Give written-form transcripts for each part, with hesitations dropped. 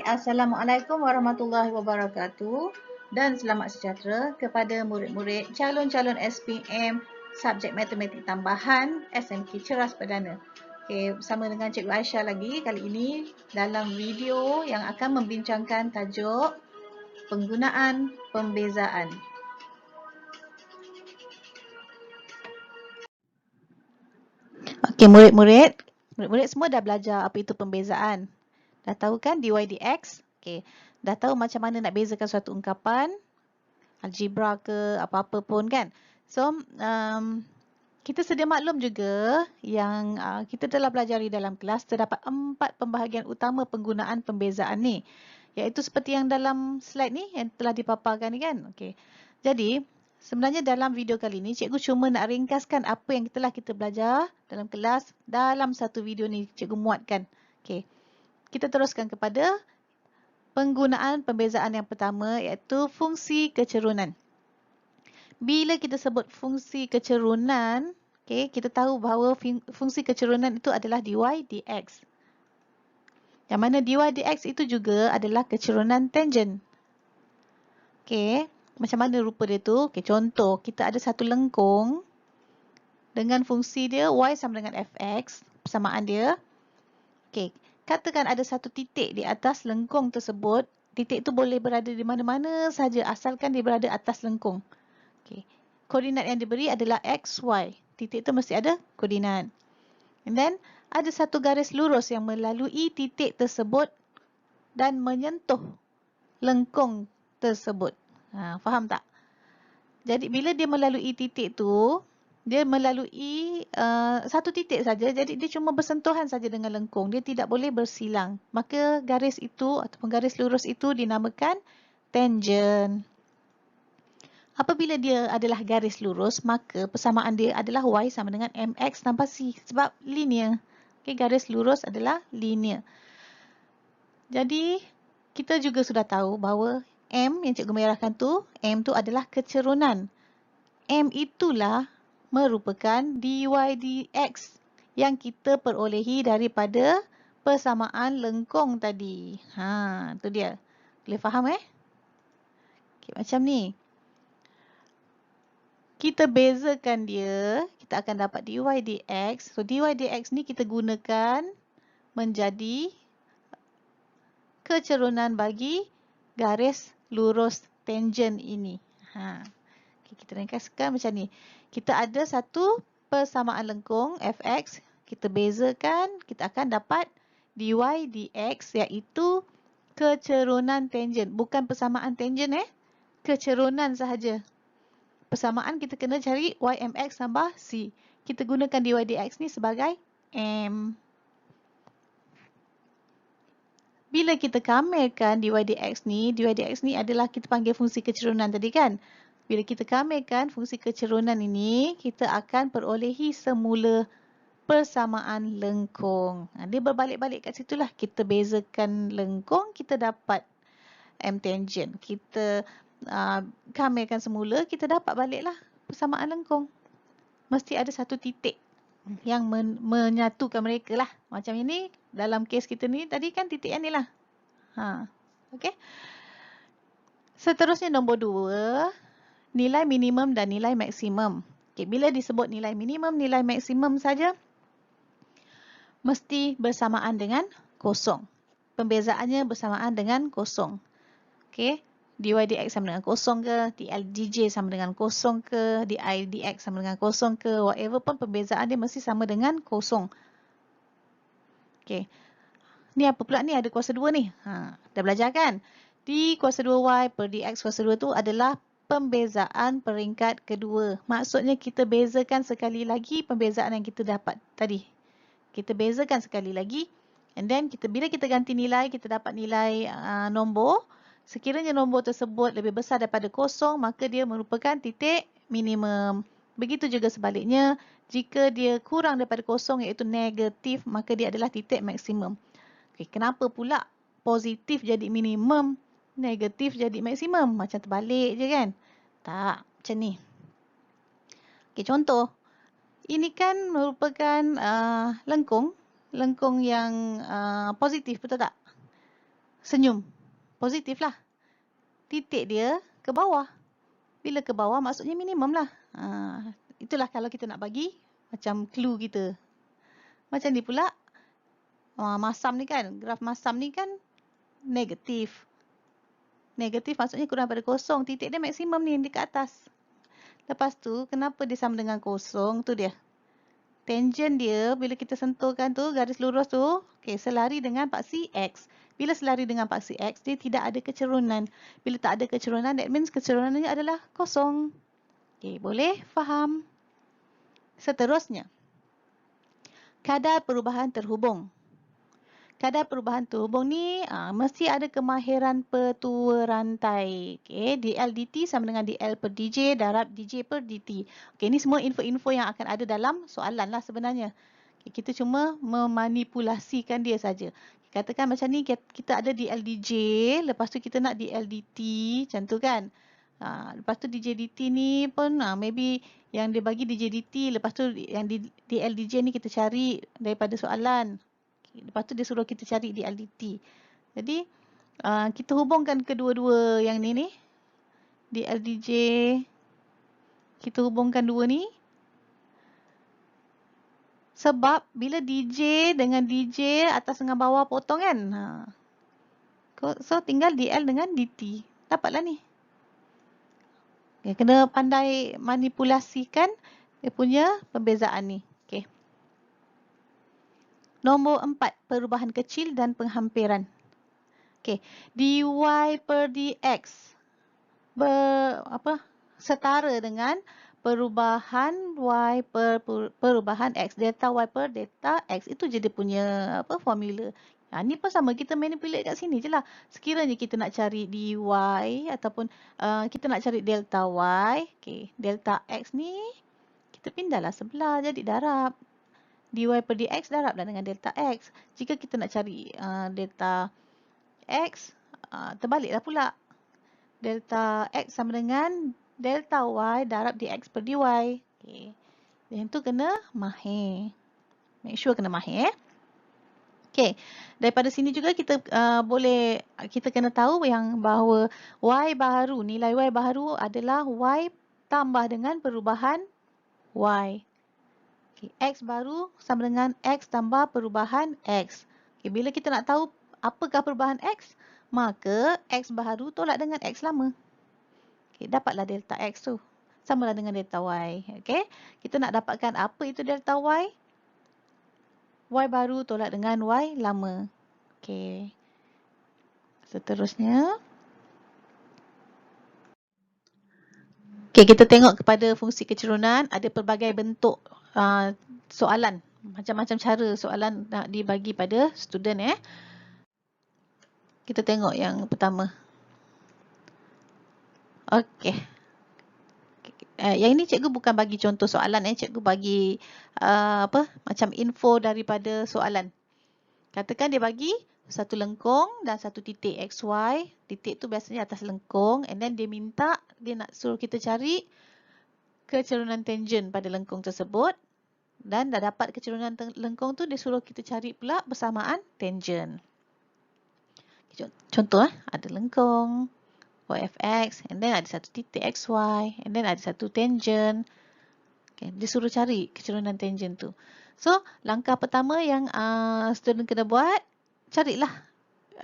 Assalamualaikum warahmatullahi wabarakatuh dan selamat sejahtera kepada murid-murid calon-calon SPM subjek matematik tambahan SMK Ceras Perdana. Okey, bersama dengan Cikgu Aisyah lagi kali ini dalam video yang akan membincangkan tajuk penggunaan pembezaan. Okey, murid-murid semua dah belajar apa itu pembezaan. Dah tahu kan dy dx? Okey, dah tahu macam mana nak bezakan suatu ungkapan, algebra ke apa-apa pun kan. So, kita sedia maklum juga yang kita telah pelajari dalam kelas terdapat 4 pembahagian utama penggunaan pembezaan ni. Iaitu seperti yang dalam slide ni yang telah dipaparkan ni kan. Okey. Jadi, sebenarnya dalam video kali ni cikgu cuma nak ringkaskan apa yang telah kita belajar dalam kelas dalam satu video ni cikgu muatkan. Okey. Kita teruskan kepada penggunaan pembezaan yang pertama iaitu fungsi kecerunan. Bila kita sebut fungsi kecerunan, okay, kita tahu bahawa fungsi kecerunan itu adalah dy dx. Yang mana dy dx itu juga adalah kecerunan tangent. Okay, macam mana rupa dia tu? Okay, contoh, kita ada satu lengkung dengan fungsi dia y sama dengan fx, persamaan dia. Okay, katakan ada satu titik di atas lengkung tersebut. Titik itu boleh berada di mana-mana saja asalkan dia berada atas lengkung. Okay. Koordinat yang diberi adalah x, y. Titik itu mesti ada koordinat. And then, ada satu garis lurus yang melalui titik tersebut dan menyentuh lengkung tersebut. Faham tak? Jadi, bila dia melalui titik tu, dia melalui satu titik saja, jadi dia cuma bersentuhan saja dengan lengkung. Dia tidak boleh bersilang. Maka garis itu ataupun garis lurus itu dinamakan tangent. Apabila dia adalah garis lurus, maka persamaan dia adalah y sama dengan mx tambah c sebab linear. Okay, garis lurus adalah linear. Jadi, kita juga sudah tahu bahawa m yang cikgu merahkan tu, m tu adalah kecerunan. M itulah merupakan dy dx yang kita perolehi daripada persamaan lengkung tadi. Tu dia. Boleh faham Okay, macam ni. Kita bezakan dia, kita akan dapat dy dx. So, dy dx ni kita gunakan menjadi kecerunan bagi garis lurus tangent ini. Okay, kita ringkaskan macam ni. Kita ada satu persamaan lengkung fx, kita bezakan, kita akan dapat dy dx iaitu kecerunan tangent. Bukan persamaan tangent kecerunan sahaja. Persamaan kita kena cari y mx tambah c. Kita gunakan dy dx ni sebagai m. Bila kita kamelkan dy dx ni adalah kita panggil fungsi kecerunan tadi kan. Bila kita kamelkan fungsi kecerunan ini, kita akan perolehi semula persamaan lengkung. Dia berbalik-balik kat situlah. Kita bezakan lengkung, kita dapat m tangent. Kita kamelkan semula, kita dapat baliklah persamaan lengkung. Mesti ada satu titik yang menyatukan mereka lah. Macam ini, dalam kes kita ni, tadi kan titik yang ni lah. Okay. Seterusnya nombor 2, nilai minimum dan nilai maksimum. Okay, bila disebut nilai minimum, nilai maksimum saja, mesti bersamaan dengan kosong. Pembezaannya bersamaan dengan kosong. Okay. dy dx sama dengan kosong ke, dl dj sama dengan kosong ke, di dx sama dengan kosong ke, whatever pun pembezaan dia mesti sama dengan kosong. Okay. Ni apa pula ni? Ada kuasa 2 ni. Dah belajar kan? Di kuasa 2y per dx kuasa 2 tu adalah pembezaan peringkat kedua. Maksudnya kita bezakan sekali lagi pembezaan yang kita dapat tadi. Kita bezakan sekali lagi. And then bila kita ganti nilai, kita dapat nilai nombor. Sekiranya nombor tersebut lebih besar daripada kosong, maka dia merupakan titik minimum. Begitu juga sebaliknya, jika dia kurang daripada kosong iaitu negatif, maka dia adalah titik maksimum. Okay, kenapa pula positif jadi minimum, negatif jadi maksimum? Macam terbalik je kan? Tak, macam ni. Okay, contoh. Ini kan merupakan lengkung yang positif, betul tak? senyum. Positif lah. Titik dia ke bawah. Bila ke bawah maksudnya minimum lah. Itulah kalau kita nak bagi macam clue kita. Macam ni pula. Masam ni kan. Graf masam ni kan negatif. Negatif maksudnya kurang pada kosong. Titik dia maksimum ni dekat atas. Lepas tu kenapa dia sama dengan kosong? Tu dia. Tangent dia bila kita sentuhkan tu garis lurus tu. Okay, selari dengan paksi X. Bila selari dengan paksi X, dia tidak ada kecerunan. Bila tak ada kecerunan, that means kecerunannya adalah kosong. Okay, boleh faham? Seterusnya, kadar perubahan terhubung. Kadar perubahan terhubung ni mesti ada kemahiran petua rantai. Okay, dl dt sama dengan dl per dj darab dj per dt. Okay, ni semua info-info yang akan ada dalam soalan lah sebenarnya. Okay, kita cuma memanipulasikan dia saja. Katakan macam ni, kita ada dl dj, lepas tu kita nak dl dt, macam tu kan. Lepas tu dj dt ni pun maybe yang dia bagi dj dt, lepas tu yang dl dj ni kita cari daripada soalan. Lepas tu dia suruh kita cari dl dt. Jadi kita hubungkan kedua-dua yang ni dl dj, kita hubungkan dua ni. Sebab bila dj dengan dj atas dengan bawah potong kan. So tinggal dl dengan dt. Dapatlah ni. Kena pandai manipulasikan dia punya pembezaan ni. Okay. Nombor 4, perubahan kecil dan penghampiran. Okay, dy per dx setara dengan perubahan y per perubahan x. Delta y per delta x. Itu je dia punya formula. Ni pun sama, kita manipulate kat sini je lah. Sekiranya kita nak cari dy ataupun kita nak cari delta y. Okay, delta x ni kita pindahlah sebelah jadi darab. Dy per dx darablah dengan delta x. Jika kita nak cari delta x, terbaliklah pula. Delta x sama dengan delta y darab dx per dy. Okay. Yang tu kena mahir. Make sure kena mahir. Okay. Daripada sini juga kita kita kena tahu yang bahawa y baharu, nilai y baharu adalah y tambah dengan perubahan y. Okay. X baru sama dengan X tambah perubahan X. Okay. Bila kita nak tahu apakah perubahan X, maka X baru tolak dengan X lama. Okay. Dapatlah delta X tu. Samalah dengan delta Y. Okay. Kita nak dapatkan apa itu delta Y. Y baru tolak dengan Y lama. Okay. Seterusnya. Okay, kita tengok kepada fungsi kecerunan. Ada pelbagai bentuk soalan. Macam-macam cara soalan nak dibagi pada student. Kita tengok yang pertama. Okay. Yang ini cikgu bukan bagi contoh soalan. Cikgu bagi macam info daripada soalan. Katakan dia bagi satu lengkung dan satu titik XY. Titik tu biasanya atas lengkung. And then dia minta, dia nak suruh kita cari kecerunan tangent pada lengkung tersebut. Dan dah dapat kecerunan lengkung tu, dia suruh kita cari pula bersamaan tangent. Contoh, ada lengkung OFX, and then ada satu titik XY, and then ada satu tangent. Okay, dia suruh cari kecerunan tangent tu. So, langkah pertama yang student kena buat, carilah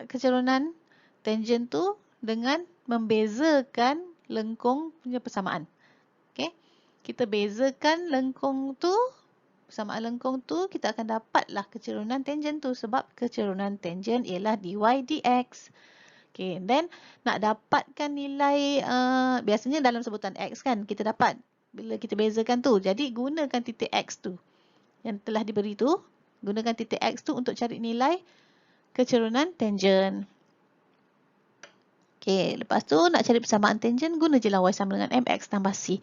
kecerunan tangent tu dengan membezakan lengkung punya persamaan. Okay, kita bezakan lengkung tu, persamaan lengkung tu, kita akan dapatlah kecerunan tangent tu. Sebab kecerunan tangent ialah dy dx. Okay, then nak dapatkan nilai, biasanya dalam sebutan x kan, kita dapat bila kita bezakan tu. Jadi gunakan titik x tu yang telah diberi tu. Gunakan titik x tu untuk cari nilai kecerunan tangent. Okay, lepas tu nak cari persamaan tangent, guna je lah y sama dengan mx tambah c.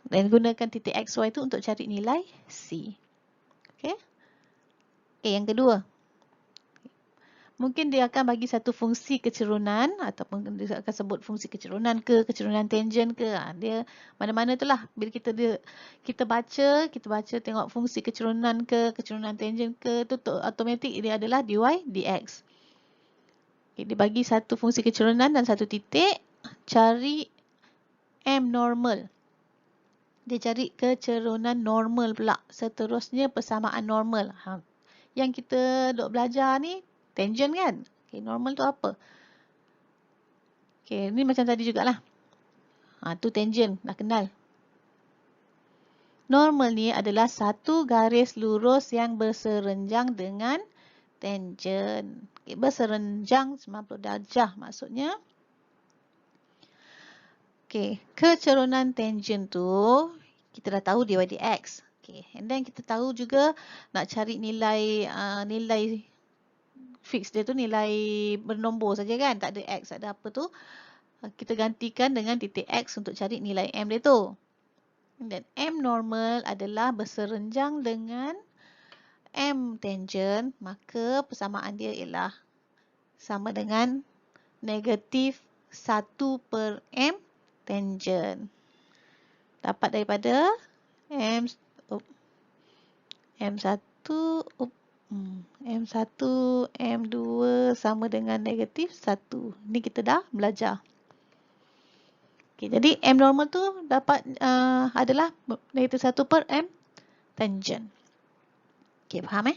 Dan gunakan titik xy tu untuk cari nilai c. Okay. Yang kedua. Mungkin dia akan bagi satu fungsi kecerunan ataupun dia akan sebut fungsi kecerunan ke, kecerunan tangent ke. Dia mana-mana itulah. Bila kita baca tengok fungsi kecerunan ke, kecerunan tangent ke, tu automatik dia adalah dy dx. Okay, dia bagi satu fungsi kecerunan dan satu titik. Cari M normal. Dia cari kecerunan normal pula. Seterusnya persamaan normal. Yang kita duk belajar ni tangent kan? Okay, normal tu apa? Okay, ni macam tadi jugalah. Tu tangent. Dah kenal. Normal ni adalah satu garis lurus yang berserenjang dengan tangent. Okay, berserenjang 90 darjah maksudnya. Okay, kecerunan tangent tu kita dah tahu dy dx. Okay, and then kita tahu juga nak cari nilai nilai fix dia tu, nilai bernombor saja kan, tak ada x, tak ada apa tu. Kita gantikan dengan titik x untuk cari nilai m dia tu. Dan m normal adalah berserenjang dengan m tangent, maka persamaan dia ialah sama dengan negatif 1 per m tangent. Dapat daripada M1 M2 sama dengan negatif 1. Ni kita dah belajar. Okay, jadi M normal tu dapat adalah negatif 1 per M tangent. Okay, faham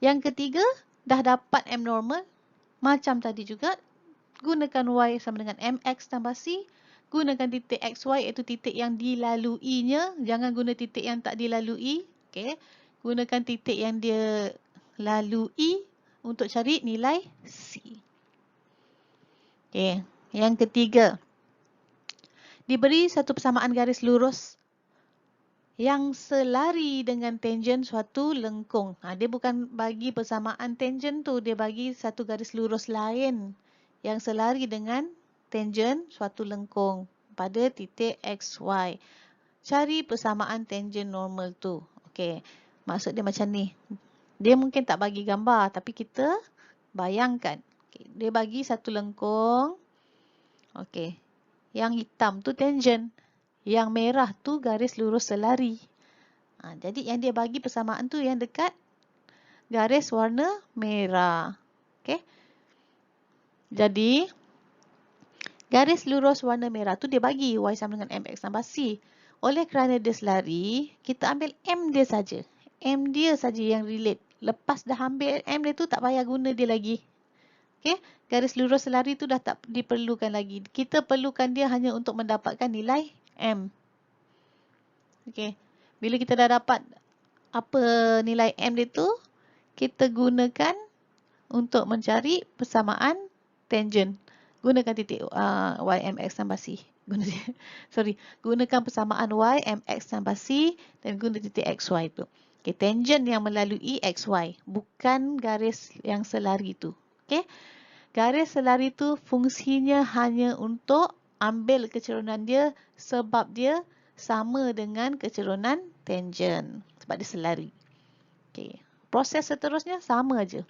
Yang ketiga, dah dapat M normal. Macam tadi juga, gunakan Y sama dengan MX tambah C. Gunakan titik XY iaitu titik yang dilaluinya. Jangan guna titik yang tak dilalui. Okay. Gunakan titik yang dia lalui untuk cari nilai C. Okay. Yang ketiga. Diberi satu persamaan garis lurus yang selari dengan tangent suatu lengkung. Dia bukan bagi persamaan tangent tu. Dia bagi satu garis lurus lain yang selari dengan tangent suatu lengkung pada titik XY. Cari persamaan tangent normal tu. Okey, maksud dia macam ni. Dia mungkin tak bagi gambar tapi kita bayangkan. Okay. Dia bagi satu lengkung. Okey. Yang hitam tu tangent. Yang merah tu garis lurus selari. Jadi yang dia bagi persamaan tu yang dekat garis warna merah. Okey. Jadi garis lurus warna merah tu dia bagi Y sama dengan MX tambah C. Oleh kerana dia selari, kita ambil M dia saja. M dia saja yang relate. Lepas dah ambil M dia tu, tak payah guna dia lagi. Okay? Garis lurus selari tu dah tak diperlukan lagi. Kita perlukan dia hanya untuk mendapatkan nilai M. Okay. Bila kita dah dapat apa nilai M dia tu, kita gunakan untuk mencari persamaan tangent. Gunakan titik Y, MX tambah C. Gunakan persamaan Y, MX tambah C dan guna titik XY tu. Okay, tangent yang melalui XY. Bukan garis yang selari tu. Okay. Garis selari tu fungsinya hanya untuk ambil kecerunan dia sebab dia sama dengan kecerunan tangent. Sebab dia selari. Okay. Proses seterusnya sama aja.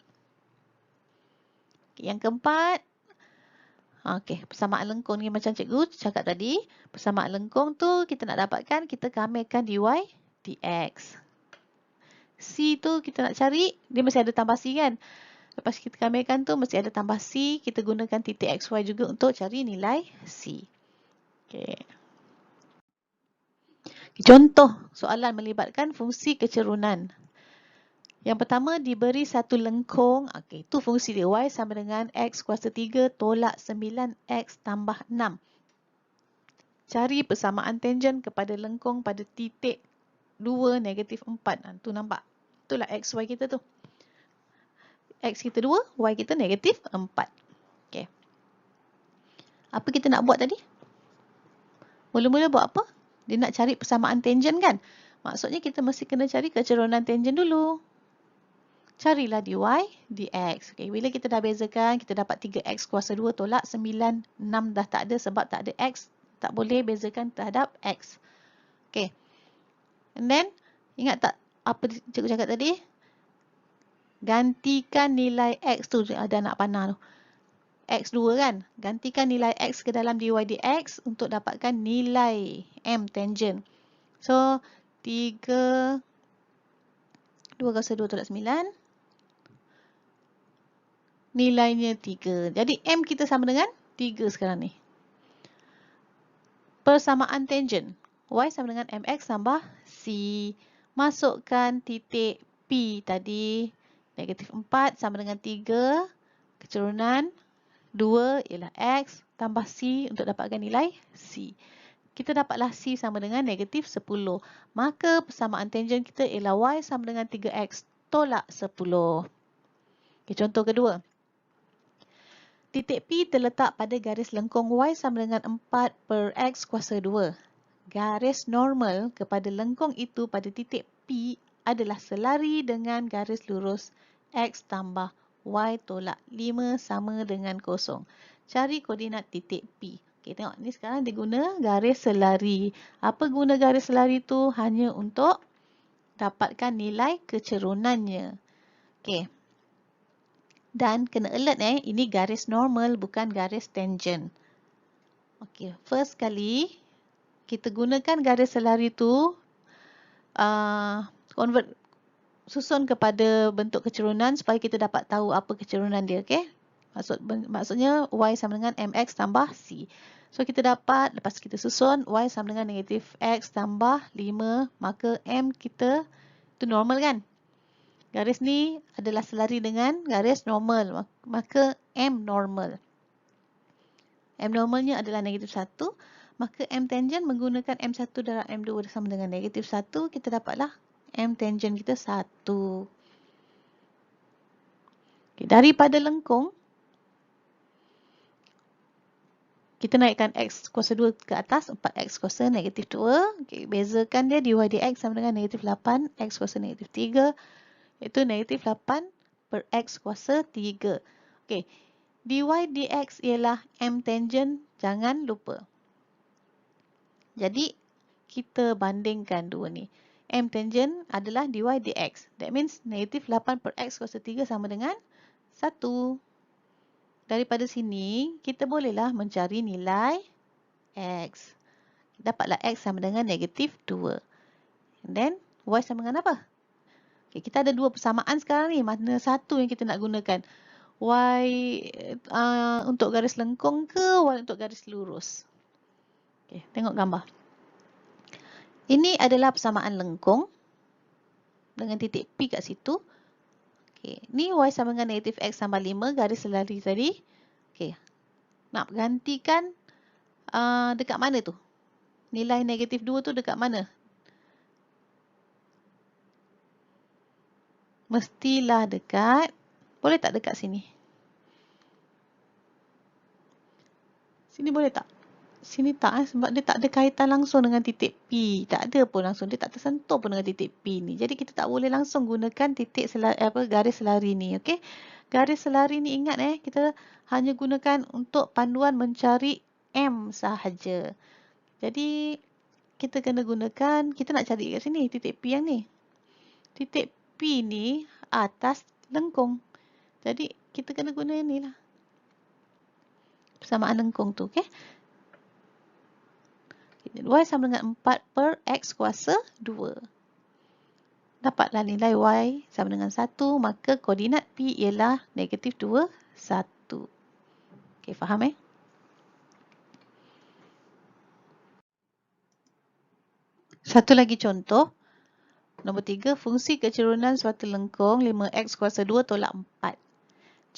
Okay, yang keempat. Okey, persamaan lengkung ni macam cikgu cakap tadi. Persamaan lengkung tu kita nak dapatkan, kita gamirkan dy dx. C tu kita nak cari, dia mesti ada tambah C kan. Lepas kita gamirkan tu mesti ada tambah C. Kita gunakan titik XY juga untuk cari nilai C. Okey. Contoh soalan melibatkan fungsi kecerunan. Yang pertama, diberi satu lengkung. Okey, itu fungsi dia. Y sama dengan X kuasa 3 tolak 9X tambah 6. Cari persamaan tangent kepada lengkung pada titik 2, negatif 4. Tu nampak. Itulah XY kita tu. X kita 2, Y kita negatif 4. Okey. Apa kita nak buat tadi? Mula-mula buat apa? Dia nak cari persamaan tangent kan? Maksudnya kita mesti kena cari kecerunan tangent dulu. Carilah dy dx. Okay, bila kita dah bezakan, kita dapat 3x kuasa 2 tolak 9. 6 dah tak ada sebab tak ada x. Tak boleh bezakan terhadap x. Okay. And then, ingat tak apa cikgu cakap tadi? Gantikan nilai x tu. Ada anak panah tu. X2 kan? Gantikan nilai x ke dalam dy dx untuk dapatkan nilai m tangent. So, 3... 2 kuasa 2 tolak 9. nilainya 3. Jadi M kita sama dengan 3 sekarang ni. Persamaan tangent. Y sama dengan MX tambah C. Masukkan titik P tadi. Negatif 4 sama dengan 3. Kecerunan 2 ialah X tambah C untuk dapatkan nilai C. Kita dapatlah C sama dengan negatif 10. Maka persamaan tangent kita ialah Y sama dengan 3X tolak 10. Okay, contoh kedua. Titik P terletak pada garis lengkung Y sama dengan 4 per X kuasa 2. Garis normal kepada lengkung itu pada titik P adalah selari dengan garis lurus X tambah Y tolak 5 sama dengan 0. Cari koordinat titik P. Okey, tengok ni sekarang dia guna garis selari. Apa guna garis selari tu? Hanya untuk dapatkan nilai kecerunannya. Okey. Dan kena alert ini garis normal bukan garis tangent. Okey, first kali kita gunakan garis selari tu convert susun kepada bentuk kecerunan supaya kita dapat tahu apa kecerunan dia, okey? Maksudnya Y sama dengan MX tambah C. So kita dapat lepas kita susun Y sama dengan negatif X tambah 5, maka M kita tu normal kan? Garis ni adalah selari dengan garis normal, maka M normal. M normalnya adalah negatif 1, maka M tangent menggunakan M1 darab M2 sama dengan negatif 1, kita dapatlah M tangent kita 1. Okay, daripada lengkung, kita naikkan X kuasa 2 ke atas, 4X kuasa negatif 2. Okay, bezakan dia dy dx sama dengan negatif 8, X kuasa negatif 3. Itu negatif 8 per X kuasa 3. Okay, dy dx ialah M tangent, jangan lupa. Jadi, kita bandingkan dua ni. M tangent adalah dy dx. That means negatif 8 per X kuasa 3 sama dengan 1. Daripada sini, kita bolehlah mencari nilai X. Dapatlah X sama dengan negatif 2. And then, Y sama dengan apa? Okay, kita ada dua persamaan sekarang ni. Mana satu yang kita nak gunakan? Y untuk garis lengkung ke Y untuk garis lurus? Okay, tengok gambar. Ini adalah persamaan lengkung dengan titik P kat situ. Okay, ni Y sama dengan negatif X tambah 5, garis selari tadi. Okay, nak gantikan dekat mana tu? Nilai negatif 2 tu dekat mana? Mestilah dekat, boleh tak dekat sini? Sini boleh tak? Sini tak sebab dia tak ada kaitan langsung dengan titik P. Tak ada pun langsung, dia tak tersentuh pun dengan titik P ni. Jadi kita tak boleh langsung gunakan titik garis selari ni, okey? Garis selari ni ingat kita hanya gunakan untuk panduan mencari M sahaja. Jadi kita kena gunakan, kita nak cari kat sini titik P yang ni. Titik P ni atas lengkung. Jadi kita kena guna ni lah. Persamaan lengkung tu, okey? Y sama dengan 4 per X kuasa 2. Dapatlah nilai Y sama dengan 1, maka koordinat P ialah negatif 2, 1. Okey, faham Satu lagi contoh. Nombor 3, fungsi kecerunan suatu lengkung 5X kuasa 2 tolak 4.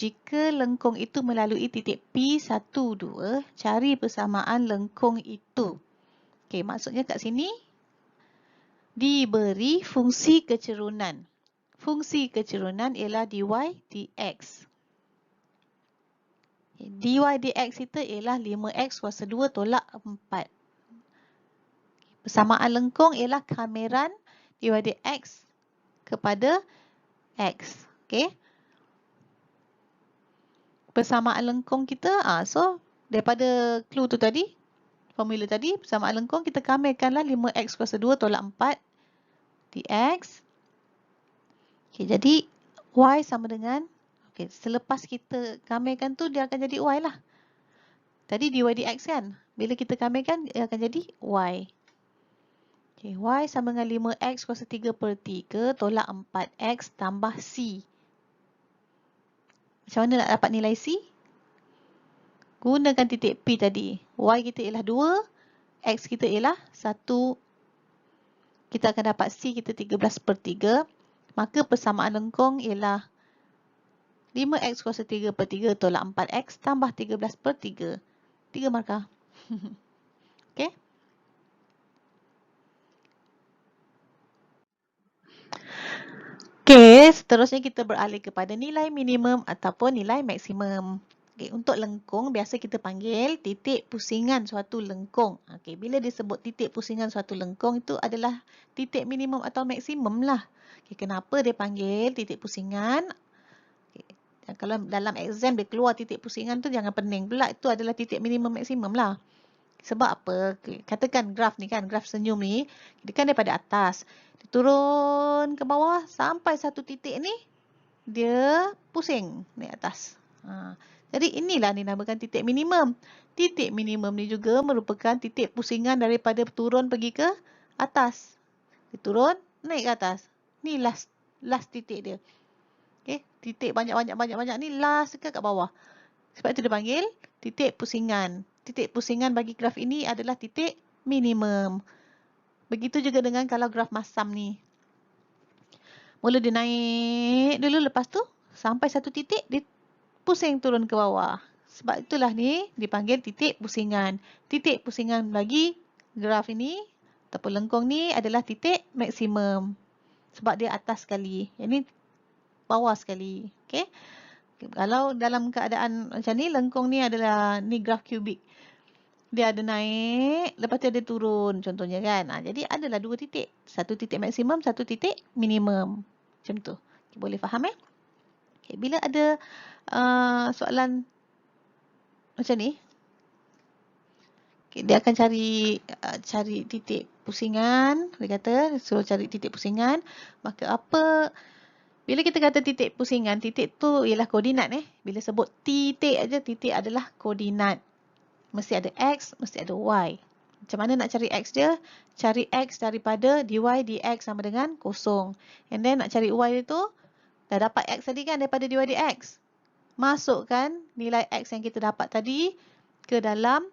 Jika lengkung itu melalui titik P1, 2, cari persamaan lengkung itu. Okey, maksudnya kat sini diberi fungsi kecerunan. Fungsi kecerunan ialah dy dx. Dy dx itu ialah 5X kuasa 2 tolak 4. Persamaan lengkung ialah kameran dy dx kepada x. Okey. Persamaan lengkung kita, so daripada clue tu tadi, formula tadi, persamaan lengkung kita kamerkanlah 5X kuasa 2 tolak 4 dx. Okey, jadi y sama dengan, okey, selepas kita kamerkan tu dia akan jadi y lah. Tadi dy dx kan? Bila kita kamerkan dia akan jadi y. Okay, y sama dengan 5X kuasa 3 per 3 tolak 4X tambah C. Macam mana nak dapat nilai C? Gunakan titik P tadi. Y kita ialah 2, X kita ialah 1. Kita akan dapat C kita 13/3. Maka persamaan lengkung ialah 5X kuasa 3/3 tolak 4X tambah 13/3. 3 markah. Okey. Okey, seterusnya kita beralih kepada nilai minimum ataupun nilai maksimum. Okay, untuk lengkung, biasa kita panggil titik pusingan suatu lengkung. Okay, bila disebut titik pusingan suatu lengkung, itu adalah titik minimum atau maksimum lah. Okay, kenapa dia panggil titik pusingan? Okay, kalau dalam exam dia keluar titik pusingan tu, jangan pening pula. Itu adalah titik minimum maksimum lah. Sebab apa? Katakan graf ni kan, graf senyum ni, dia kan daripada atas. Dia turun ke bawah sampai satu titik ni, dia pusing naik atas. Jadi inilah dinamakan titik minimum. Titik minimum ni juga merupakan titik pusingan daripada turun pergi ke atas. Dia turun, naik ke atas. Ni last titik dia. Okay, titik banyak-banyak ni last ke kat bawah. Sebab itu dia panggil titik pusingan. Titik pusingan bagi graf ini adalah titik minimum. Begitu juga dengan kalau graf masam ni. Mula dia naik dulu, lepas tu sampai satu titik dia pusing turun ke bawah. Sebab itulah ni dipanggil titik pusingan. Titik pusingan bagi graf ini ataupun lengkung ni adalah titik maksimum. Sebab dia atas sekali. Yang ni bawah sekali. Okay? Kalau dalam keadaan macam ni, lengkung ni adalah ni graf kubik. Dia ada naik, lepas tu ada turun contohnya kan. Jadi adalah dua titik. Satu titik maksimum, satu titik minimum. Macam tu. Okay, boleh faham Okay, bila ada soalan macam ni, okay, dia akan cari titik pusingan. Dia kata suruh cari titik pusingan. Maka apa? Bila kita kata titik pusingan, titik tu ialah koordinat. Bila sebut titik aja, titik adalah koordinat. Mesti ada X, mesti ada Y. Macam mana nak cari X dia? Cari X daripada dy dx sama dengan 0. And then nak cari Y itu, dah dapat X tadi kan daripada dy dx. Masukkan nilai X yang kita dapat tadi ke dalam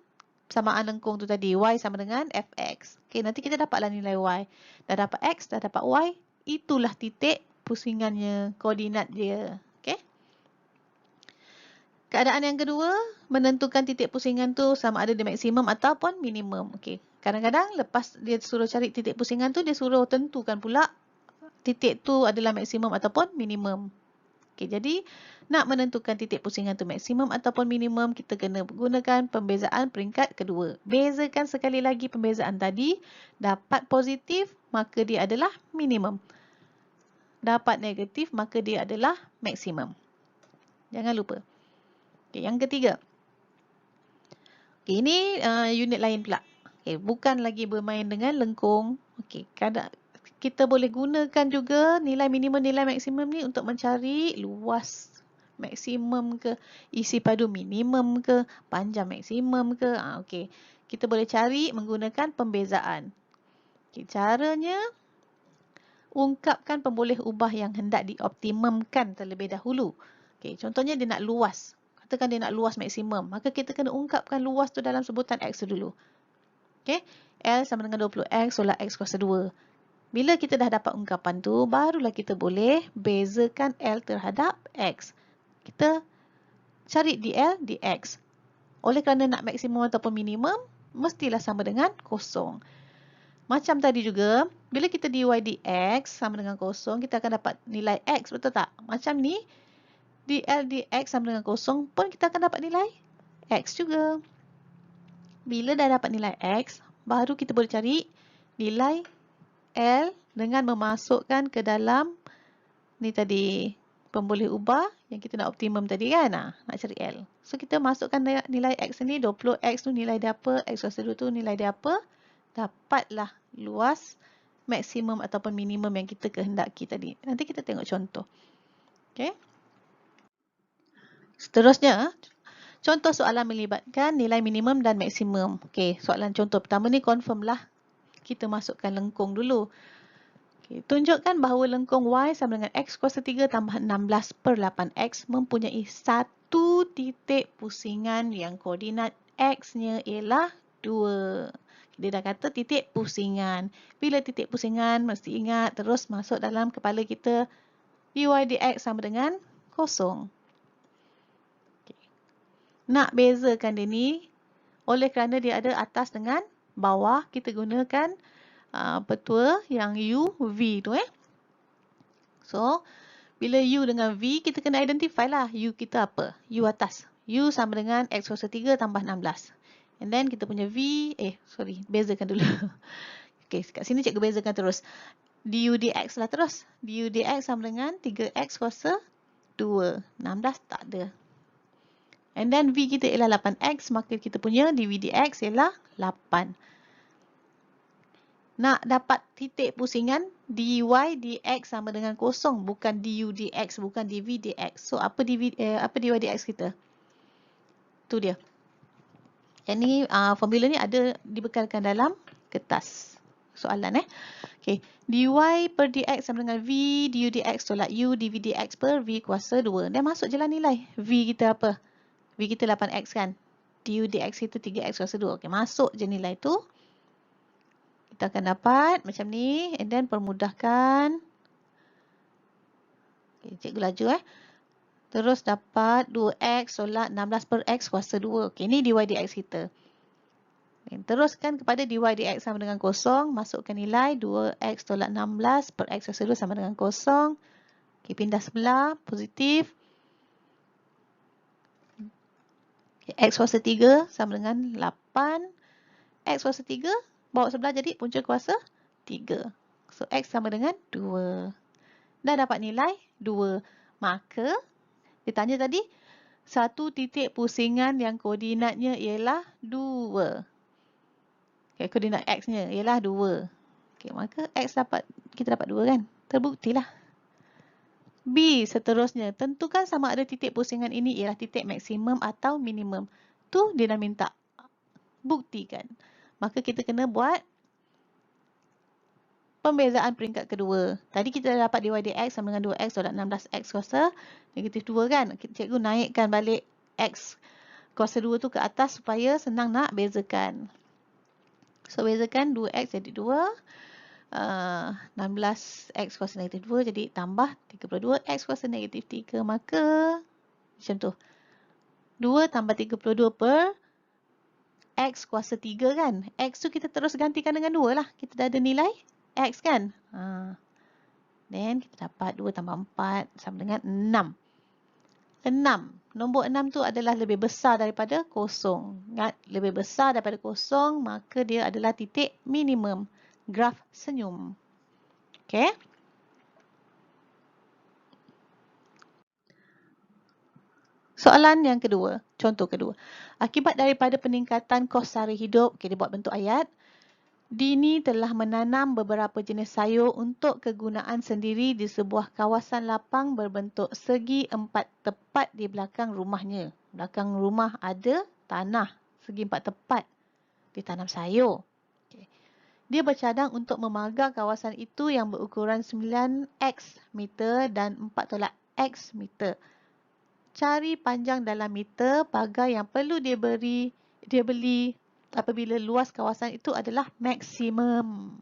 samaan lengkung tu tadi. Y sama dengan fx. Okay, nanti kita dapatlah nilai Y. Dah dapat X, dah dapat Y. Itulah titik pusingannya, koordinat dia. Okay. Keadaan yang kedua, menentukan titik pusingan tu sama ada dia maksimum ataupun minimum. Okay. Kadang-kadang lepas dia suruh cari titik pusingan tu, dia suruh tentukan pula titik tu adalah maksimum ataupun minimum. Okay, jadi nak menentukan titik pusingan tu maksimum ataupun minimum, kita kena gunakan pembezaan peringkat kedua. Bezakan sekali lagi pembezaan tadi. Dapat positif, maka dia adalah minimum. Dapat negatif, maka dia adalah maksimum. Jangan lupa. Okay, yang ketiga. Okay, ini unit lain pula. Okay, bukan lagi bermain dengan lengkung. Okay, kita boleh gunakan juga nilai minimum, nilai maksimum ni untuk mencari luas maksimum ke, isi padu minimum ke, panjang maksimum ke. Okay, kita boleh cari menggunakan pembezaan. Okay, caranya, ungkapkan pemboleh ubah yang hendak dioptimumkan terlebih dahulu. Okay, contohnya dia nak luas. Katakan dia nak luas maksimum. Maka kita kena ungkapkan luas tu dalam sebutan X tu dulu. Okay, L sama dengan 20X tolak X kuasa 2. Bila kita dah dapat ungkapan tu, barulah kita boleh bezakan L terhadap X. Kita cari dl dx. Oleh kerana nak maksimum ataupun minimum, mestilah sama dengan 0. Macam tadi juga, bila kita dy dx sama dengan 0, kita akan dapat nilai X, betul tak? Macam ni, dl dx sama dengan 0 pun kita akan dapat nilai X juga. Bila dah dapat nilai X, baru kita boleh cari nilai L dengan memasukkan ke dalam ni tadi pemboleh ubah yang kita nak optimum tadi kan. Nak cari L. So kita masukkan nilai X ni, 20X tu nilai dia apa, X kuasa 2 tu nilai dia apa. Dapatlah luas maksimum ataupun minimum yang kita kehendaki tadi. Nanti kita tengok contoh. Okay. Seterusnya, contoh soalan melibatkan nilai minimum dan maksimum. Okay, soalan contoh pertama ni confirm lah. Kita masukkan lengkung dulu. Okay, tunjukkan bahawa lengkung Y sama dengan X kuasa 3 tambah 16 per 8X mempunyai satu titik pusingan yang koordinat X-nya ialah 2. Dia dah kata titik pusingan. Bila titik pusingan, mesti ingat terus masuk dalam kepala kita dy dx sama dengan kosong. Okay. Nak bezakan dia ni, oleh kerana dia ada atas dengan bawah, kita gunakan petua yang U, V tu So, bila U dengan V, kita kena identify lah U kita apa. U atas. U sama dengan X kuasa 3 tambah 16. And then kita punya V, bezakan dulu. Okay, kat sini cikgu bezakan terus. Du dx lah terus. Du dx sama dengan 3X kuasa 2. 16 tak ada. And then V kita ialah 8X, maka kita punya dV dx ialah 8. Nak dapat titik pusingan, dy dx sama dengan kosong, bukan du dx, bukan dv dx. So, apa dy dx kita? Tu dia. Yang ni, formula ni ada dibekalkan dalam kertas soalan. Okay. dy per dx sama dengan v du dx tolak u dv dx per v kuasa 2. Dan masuk je lah nilai. V kita apa? V kita 8x kan? Du dx kita 3x kuasa 2. Okay, masuk je nilai tu. Kita akan dapat macam ni. And then permudahkan. Okay, cikgu laju. Terus dapat 2x tolak 16 per x kuasa 2. Okay, ni dy dx kita. Okay, teruskan kepada dy dx sama dengan kosong. Masukkan nilai 2x tolak 16 per x kuasa 2 sama dengan kosong. Okay, pindah sebelah. Positif. Okay, x kuasa 3 sama dengan 8. X kuasa 3 bawa sebelah jadi punca kuasa 3. So, x sama dengan 2. Dah dapat nilai 2. Maka, dia tanya tadi, satu titik pusingan yang koordinatnya ialah 2. Okay, koordinat x-nya ialah 2. Okay, maka kita dapat 2 kan? Terbuktilah. B seterusnya, tentukan sama ada titik pusingan ini ialah titik maksimum atau minimum. Tu dia dah minta. Buktikan. Maka kita kena buat pembezaan peringkat kedua. Tadi kita dah dapat dy dx sama dengan 2x tolak 16x kuasa negatif 2 kan? Cikgu naikkan balik x kuasa 2 tu ke atas supaya senang nak bezakan. So, bezakan 2x jadi 2. 16x kuasa negatif 2 jadi tambah 32x kuasa negatif 3. Maka, macam tu. 2 tambah 32 per x kuasa 3 kan? X tu kita terus gantikan dengan 2 lah. Kita dah ada nilai x kan? Then kita dapat 2 tambah 4 sama dengan 6. 6. Nombor 6 tu adalah lebih besar daripada kosong. Ingat, lebih besar daripada kosong, maka dia adalah titik minimum. Graf senyum. Okay? Soalan yang kedua, contoh kedua. Akibat daripada peningkatan kos sara hidup, okay, dia buat bentuk ayat. Dini telah menanam beberapa jenis sayur untuk kegunaan sendiri di sebuah kawasan lapang berbentuk segi 4 tepat di belakang rumahnya. Belakang rumah ada tanah segi 4 tepat. Ditanam sayur. Okay. Dia bercadang untuk memagar kawasan itu yang berukuran 9x meter dan 4 tolak x meter. Cari panjang dalam meter pagar yang perlu dia beli apabila luas kawasan itu adalah maksimum.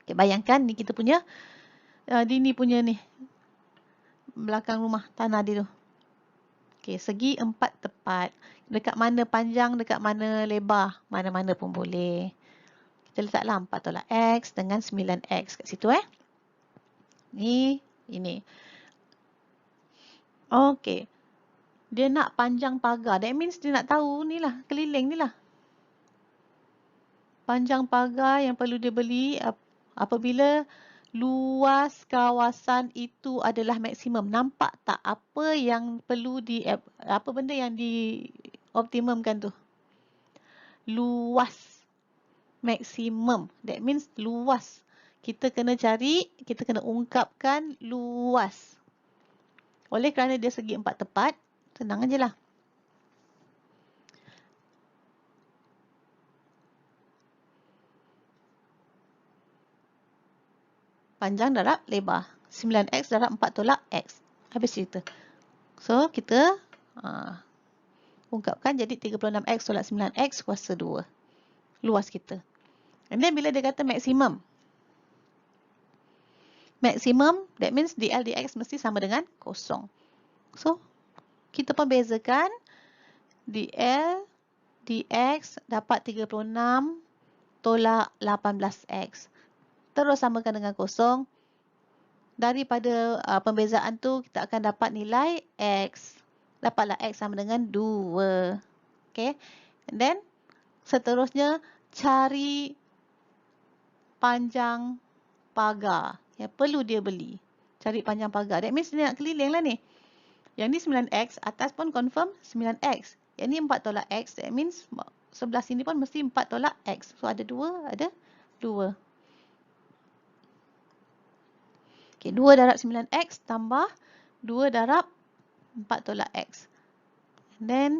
Okay, bayangkan ni kita punya Dini punya ni belakang rumah tanah dia tu. Okay, segi 4 tepat. Dekat mana panjang, dekat mana lebar, mana-mana pun boleh. Kita letaklah 4 tolak x dengan 9x kat situ Ni, ini. Okey. Dia nak panjang pagar. That means dia nak tahu ni lah, keliling ni lah. Panjang pagar yang perlu dia beli apabila luas kawasan itu adalah maksimum. Nampak tak apa yang perlu apa benda yang dioptimumkan tu? Luas. Maksimum. That means luas. Kita kena cari, kita kena ungkapkan luas. Oleh kerana dia segi 4 tepat, senang aje lah. panjang darab lebar. 9x darab 4 tolak x. Habis cerita. So, kita ungkapkan jadi 36x tolak 9x kuasa 2. Luas kita. And then bila dia kata maksimum. Maksimum, that means dl dx mesti sama dengan kosong. So, kita pembezakan dl dx dapat 36 tolak 18x. Terus samakan dengan kosong. Daripada pembezaan tu, kita akan dapat nilai x. Dapatlah x sama dengan 2. Okay. And then, seterusnya, cari panjang pagar. Yang perlu dia beli. Cari panjang pagar. That means dia nak keliling lah ni. Yang ni 9x, atas pun confirm 9x. Yang ni 4 tolak x. That means sebelah sini pun mesti 4 tolak x. So, ada 2, ada 2. Okay, 2 darab 9x tambah 2 darab 4 tolak x. And then,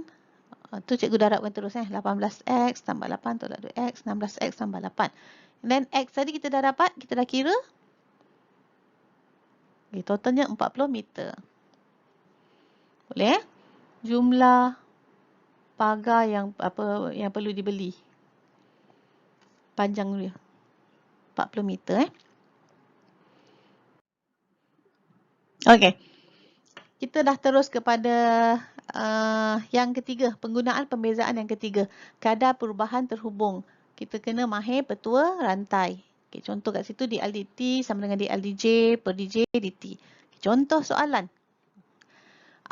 tu cikgu darabkan terus. 18x tambah 8 tolak 2x. 16x tambah 8. And then, x tadi kita dah dapat. Kita dah kira. Okay, totalnya 40 meter. Boleh? Jumlah pagar yang perlu dibeli. Panjang dia. 40 meter. Okey. Kita dah terus kepada yang ketiga. Penggunaan pembezaan yang ketiga. Kadar perubahan terhubung. Kita kena mahir petua rantai. Okay, contoh kat situ dl dt sama dengan dl dj per dj dt. Okay, contoh soalan.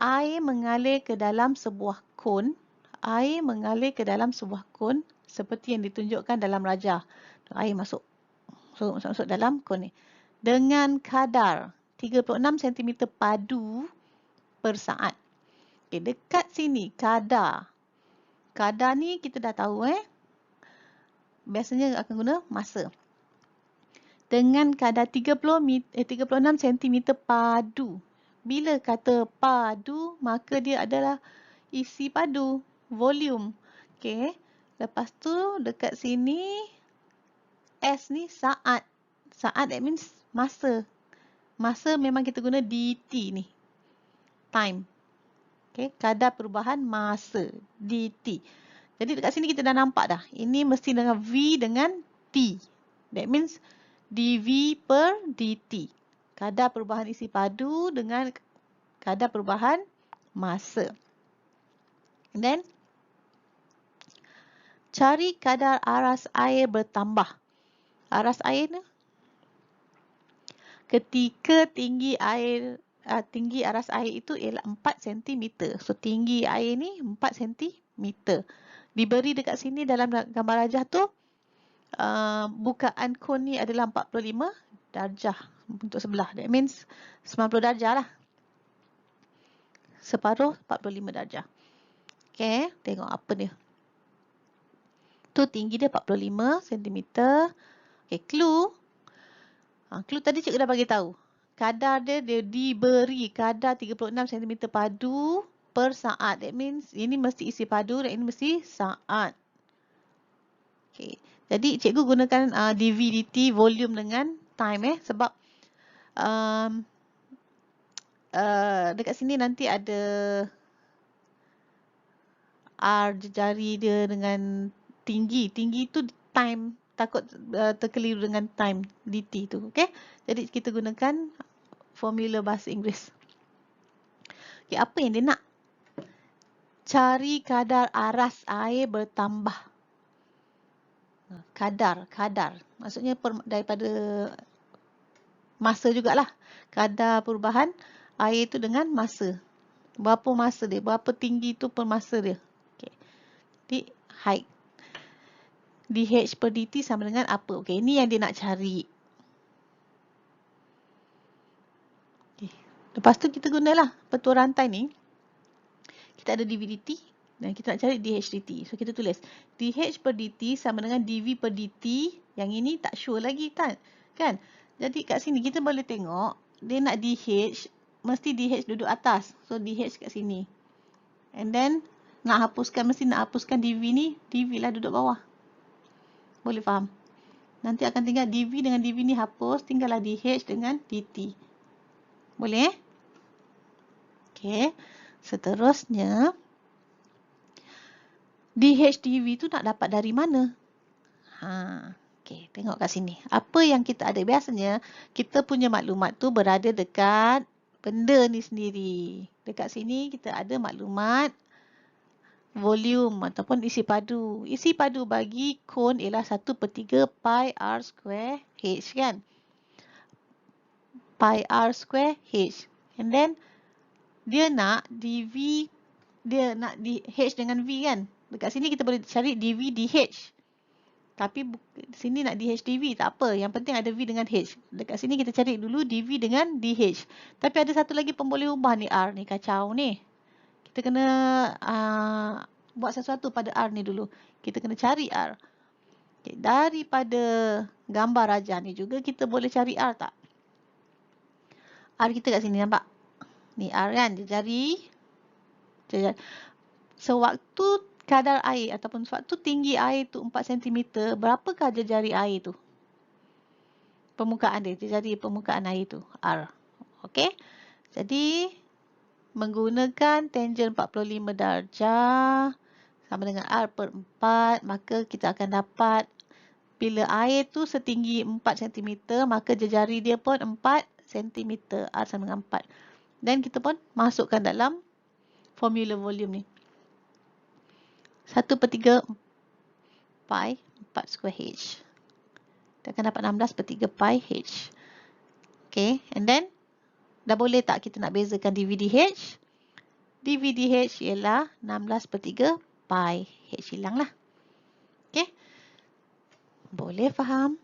Air mengalir ke dalam sebuah kon. Air mengalir ke dalam sebuah kon seperti yang ditunjukkan dalam rajah. Air masuk dalam kon ni. Dengan kadar 36 cm padu per saat. Okay, dekat sini kadar. Kadar ni kita dah tahu biasanya akan guna masa. Dengan kadar 36 cm padu. Bila kata padu, maka dia adalah isi padu, volume. Okay. Lepas tu dekat sini S ni saat. Saat that means masa. Masa memang kita guna dt ni. Time. Okay. Kadar perubahan masa. dt. Jadi dekat sini kita dah nampak dah. Ini mesti dengan V dengan T. That means dV per dt. Kadar perubahan isi padu dengan kadar perubahan masa. And then, cari kadar aras air bertambah. Aras air ni, ketika tinggi aras air itu ialah 4 cm. So, tinggi air ni 4 cm. Diberi dekat sini dalam gambar rajah tu, bukaan kon ni adalah 45 darjah untuk sebelah. That means 90 darjah lah. Separuh 45 darjah. Okay, tengok apa dia. Tu tinggi dia 45 cm. Okay, clue. Clue tadi cikgu dah bagi tahu. Kadar dia diberi kadar 36 cm padu per saat. That means ini mesti isi padu dan ini mesti saat. Okay. Jadi cikgu gunakan dV dt volume dengan time sebab dekat sini nanti ada R jari dia dengan tinggi. Tinggi tu time. Takut terkeliru dengan time dt tu. Okay? Jadi kita gunakan formula bahasa Inggeris. Okay, apa yang dia nak? Cari kadar aras air bertambah. Kadar. Maksudnya daripada masa jugalah. Kadar perubahan air itu dengan masa. Berapa masa dia? Berapa tinggi tu per masa dia? Okay. Jadi, height. dH per dt sama dengan apa? Okay, ini yang dia nak cari. Okay. Lepas tu kita gunalah petua rantai ni. Kita ada dV dt dan kita nak cari dH dt. So, kita tulis dH per dt sama dengan dV per dt. Yang ini tak sure lagi kan? Jadi kat sini kita boleh tengok dia nak dH, mesti dH duduk atas. So, dH kat sini. And then, mesti nak hapuskan dV ni, dV lah duduk bawah. Boleh faham? Nanti akan tinggal dv dengan dv ni hapus, tinggallah dh dengan dt. Boleh? Okey. Seterusnya, dh dv tu nak dapat dari mana? Okey, tengok kat sini. Apa yang kita ada? Biasanya, kita punya maklumat tu berada dekat benda ni sendiri. Dekat sini, kita ada maklumat volume ataupun isi padu. Isi padu bagi kon ialah 1/3 pi r square h kan? Pi r square h. And then, dia nak dv, dia nak h dengan v kan? Dekat sini kita boleh cari dv dh. Tapi di sini nak dh dv, tak apa. Yang penting ada v dengan h. Dekat sini kita cari dulu dv dengan dh. Tapi ada satu lagi pun boleh ubah ni r ni, kacau ni. Kita kena buat sesuatu pada r ni dulu. Kita kena cari r. Okay, daripada gambar rajah ni juga kita boleh cari r tak? R kita kat sini nampak? Ni r kan, jari. Sewaktu kadar air ataupun sewaktu tinggi air tu 4 cm, berapakah jejari air tu? Permukaan dia, jejari permukaan air tu, R. Okey. Jadi, menggunakan tangent 45 darjah sama dengan R/4, maka kita akan dapat bila air tu setinggi 4 cm, maka jejari dia pun 4 cm, R sama dengan 4. Dan kita pun masukkan dalam formula volume ni. 1/3 pi 4 square h. Kita akan dapat 16/3 pi h. Okay, and then, dah boleh tak kita nak bezakan dv/dh? dv/dh ialah 16/3 pi h, hilanglah. Okay, boleh faham?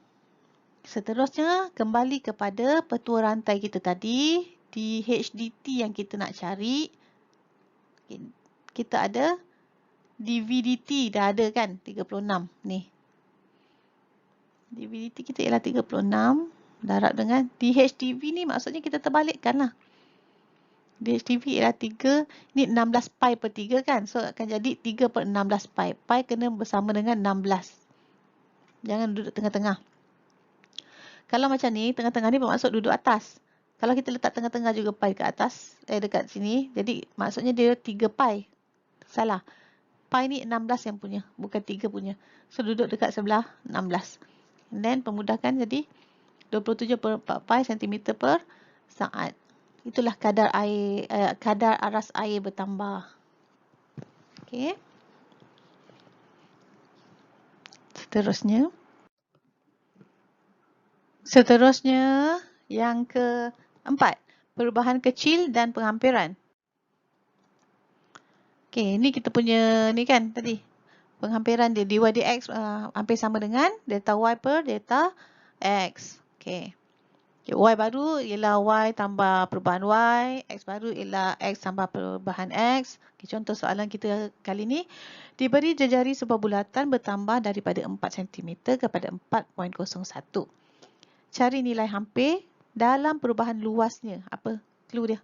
Seterusnya, kembali kepada petua rantai kita tadi, dh dt yang kita nak cari. Okay, kita ada dv dt dah ada kan, 36 ni. dv dt kita ialah 36 darab dengan dh dv ni, maksudnya kita terbalikkan lah. dh dv ialah 3, ni 16 pi per 3 kan, so akan jadi 3/16 pi. Pi kena bersama dengan 16. Jangan duduk tengah-tengah. Kalau macam ni, tengah-tengah ni bermaksud duduk atas. Kalau kita letak tengah-tengah juga pi dekat atas, dekat sini, jadi maksudnya dia 3 pi. Salah. Pi ni 16 yang punya, bukan 3 punya. So, duduk dekat sebelah 16. And then, pemudahkan jadi 27/4 pi cm per saat. Itulah kadar air, kadar aras air bertambah. Okey. Seterusnya, yang keempat, perubahan kecil dan penghampiran. Okey, ni kita punya ni kan tadi. Penghampiran dia dy dx hampir sama dengan delta y per delta x. Okey. Okay, y baru ialah y tambah perubahan y, x baru ialah x tambah perubahan x. Okay, contoh soalan kita kali ni, diberi jejari sebuah bulatan bertambah daripada 4 cm kepada 4.01. Cari nilai hampir dalam perubahan luasnya. Apa clue dia?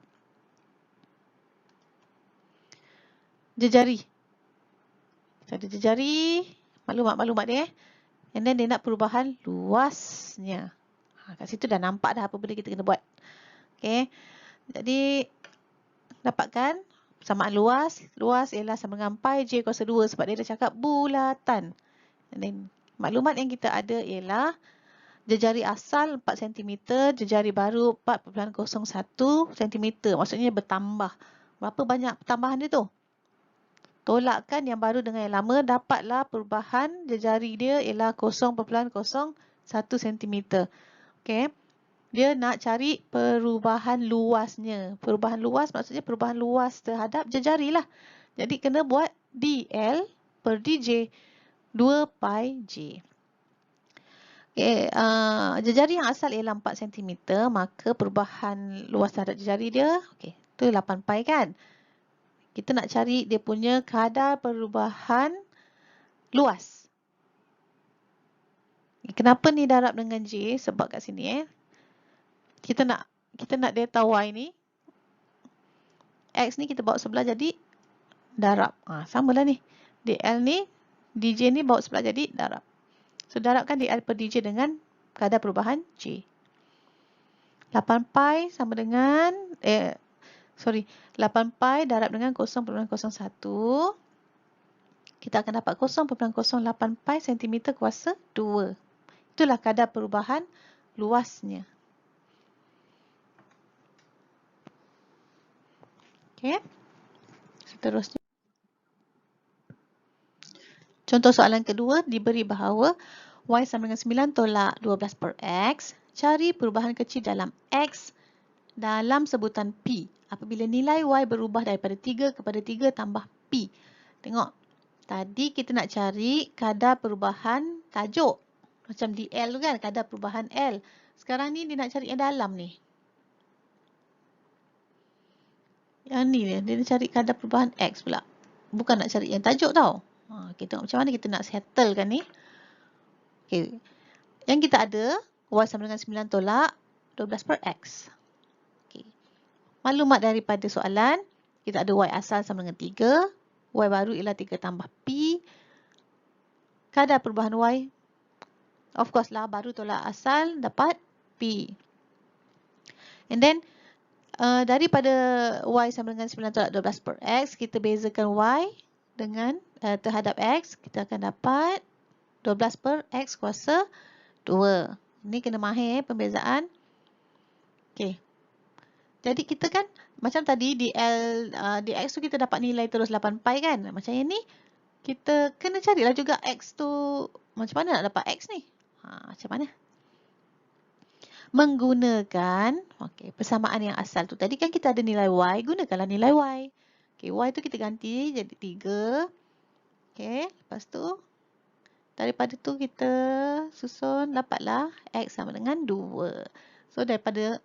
Jejari. Kita ada jejari, maklumat dia. And then dia nak perubahan luasnya. Kat situ dah nampak dah apa benda kita kena buat. Okay. Jadi, dapatkan persamaan luas. Luas ialah sama dengan pi j kuasa 2 sebab dia dah cakap bulatan. And then, maklumat yang kita ada ialah jejari asal 4 cm, jejari baru 4.01 cm. Maksudnya bertambah. Berapa banyak pertambahan dia tu? Tolakkan yang baru dengan yang lama, dapatlah perubahan jejari dia ialah 0.01 cm. Okey. Dia nak cari perubahan luasnya. Perubahan luas maksudnya perubahan luas terhadap jejari lah. Jadi kena buat dl per dj 2 pi j. Okay, jejari yang asal ialah 4 cm, maka perubahan luas terhadap jejari dia, okay, tu 8 pi kan. Kita nak cari dia punya kadar perubahan luas. Kenapa ni darab dengan J? Sebab kat sini kita nak delta Y ni. X ni kita bawa sebelah jadi darab. Samalah ni. DL ni, DJ ni bawa sebelah jadi darab. So, darabkan DL per DJ dengan kadar perubahan J. 8 pi sama dengan, 8 pi darab dengan 0.01. Kita akan dapat 0.08 pi cm kuasa 2. Itulah kadar perubahan luasnya. Okey. Seterusnya. Contoh soalan kedua, diberi bahawa Y sama dengan 9 tolak 12 per X. Cari perubahan kecil dalam X dalam sebutan P apabila nilai Y berubah daripada 3 kepada 3 tambah P. Tengok, tadi kita nak cari kadar perubahan tajuk. Macam DL tu kan, kadar perubahan L. Sekarang ni dia nak cari yang dalam ni. Yang ni dia nak cari kadar perubahan X pula. Bukan nak cari yang tajuk tau. Kita tengok macam mana kita nak settlekan ni. Okay. Yang kita ada, Y sama dengan 9 tolak 12 per X. Okay. Maklumat daripada soalan, kita ada Y asal sama dengan 3. Y baru ialah 3 tambah P. Kadar perubahan Y, of course lah, baru tolak asal dapat P. And then, daripada Y sama dengan 9 tolak 12 per X, kita bezakan Y dengan terhadap X. Kita akan dapat 12 per X kuasa 2. Ini kena mahir pembezaan. Okey. Jadi kita kan, macam tadi dx tu kita dapat nilai terus 8 pi kan. Macam yang ni, kita kena carilah juga X tu. Macam mana nak dapat X ni? Macam mana? Menggunakan persamaan yang asal tu. Tadi kan kita ada nilai Y, gunakanlah nilai Y. Okay, Y tu kita ganti jadi 3. Okay, lepas tu daripada tu kita susun, dapatlah X sama dengan 2. So, daripada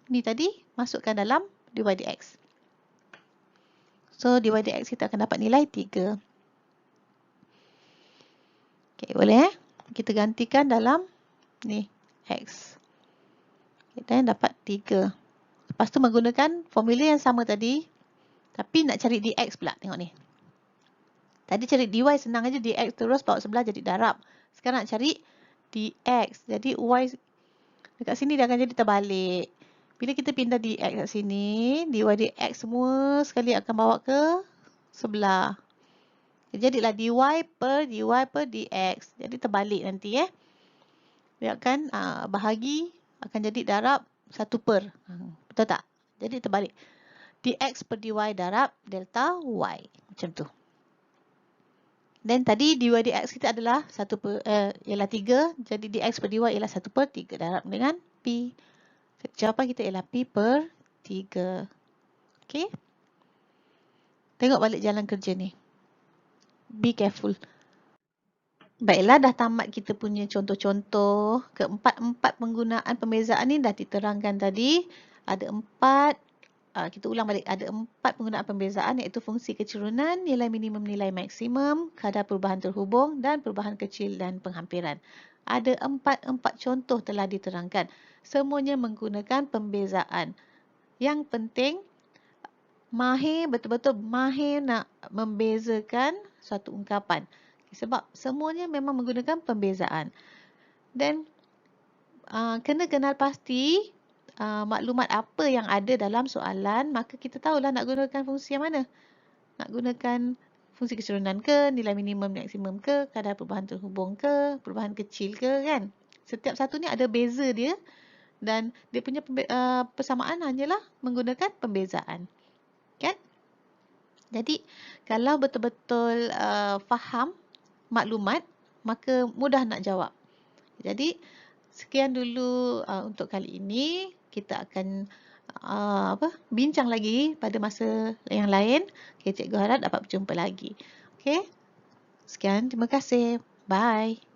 ni tadi, masukkan dalam dy dx. So, dy dx kita akan dapat nilai 3. Okay, boleh kita gantikan dalam ni, X. Kita dapat 3. Lepas tu menggunakan formula yang sama tadi, tapi nak cari dx pula. Tengok ni. Tadi cari dy senang aja, dx terus bawa sebelah jadi darab. Sekarang nak cari dx. Jadi y dekat sini dia akan jadi terbalik. Bila kita pindah dx kat sini, dy dx semua sekali akan bawa ke sebelah. Jadilah dy per dx. Jadi terbalik nanti Dia akan bahagi akan jadi darab 1 per. Betul tak? Jadi terbalik. Dx per dy darab delta y. Macam tu. Dan tadi dy dx kita adalah ialah 3. Jadi dx per dy ialah 1 per 3 darab dengan P. Jawapan kita ialah P per 3. Okey. Tengok balik jalan kerja ni. Be careful. Baiklah, dah tamat kita punya contoh-contoh. Keempat-empat penggunaan pembezaan ni dah diterangkan tadi. Ada 4. Kita ulang balik. Ada 4 penggunaan pembezaan iaitu fungsi kecerunan, nilai minimum, nilai maksimum, kadar perubahan terhubung dan perubahan kecil dan penghampiran. Ada 4 contoh telah diterangkan. Semuanya menggunakan pembezaan. Yang penting, betul-betul mahir nak membezakan suatu ungkapan. Sebab semuanya memang menggunakan pembezaan. Dan kena kenal pasti maklumat apa yang ada dalam soalan, maka kita tahulah nak gunakan fungsi yang mana. Nak gunakan fungsi kecerunan ke, nilai minimum maksimum ke, kadar perubahan terhubung ke, perubahan kecil ke kan. Setiap satu ni ada beza dia dan dia punya persamaan hanyalah menggunakan pembezaan. Kan? Jadi kalau betul-betul faham maklumat, maka mudah nak jawab. Jadi sekian dulu untuk kali ini. Kita akan bincang lagi pada masa yang lain. Okay, cikgu harap dapat berjumpa lagi. Okay. Sekian, terima kasih. Bye.